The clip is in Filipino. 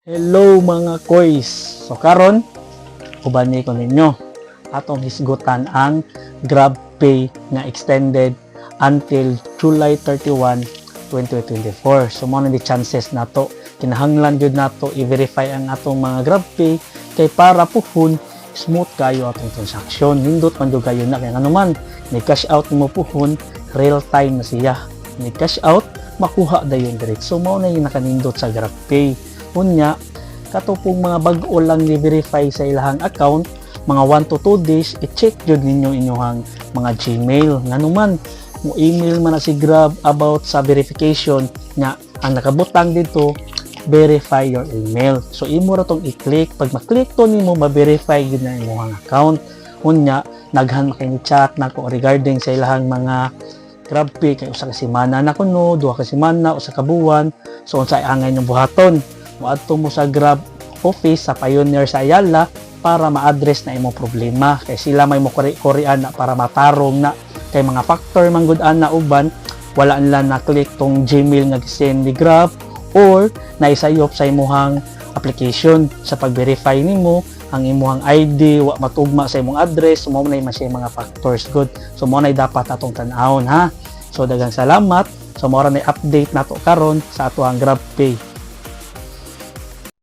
Hello mga koys. So karon ubani ko ninyo atong hisgutan ang GrabPay nga extended until July 31, 2024. So mo na di chances nato kinahanglan jud nato i-verify ang atong mga GrabPay kay para puhon smooth kayo atong transaction. Nindot man jud kayo na kay anuman may cash out mo puhon real time na siya. May cash out makuha dayon diretso. Mao na yung nakanindot sa GrabPay. Unya, katupong mga bag-o lang ni-verify sa ilahang account, mga 1 to 2 days, i-check jud ninyo inyong mga Gmail. Nganuman, mo email man na si Grab about sa verification nga ang nakabutang dito, verify your email. So, imo ra tong i-click. Pag maklik to nimo, ma-verify yun na inyong account. Unya, naghan makini chat na ko regarding sa ilahang mga GrabPay kay usa ka semana na kuno, duha ka semana, usa ka buwan. So, unsay angay yung buhaton? Moadto mo sa Grab office sa Pioneer sa Ayala para ma-address na imong problema kay sila may mo korean na para matarong na kay mga factor manggud-an na uban wala nila na click tong Gmail nga gisend ni Grab or naisayop sa imuhang application sa pag-verify nimo ang imuhang ID wa matugma sa imong address. So mo na siya mga factors good. So mo na dapat atong tan-awon ha. So daghang salamat. So mo ra na update nato karon sa ato ang GrabPay.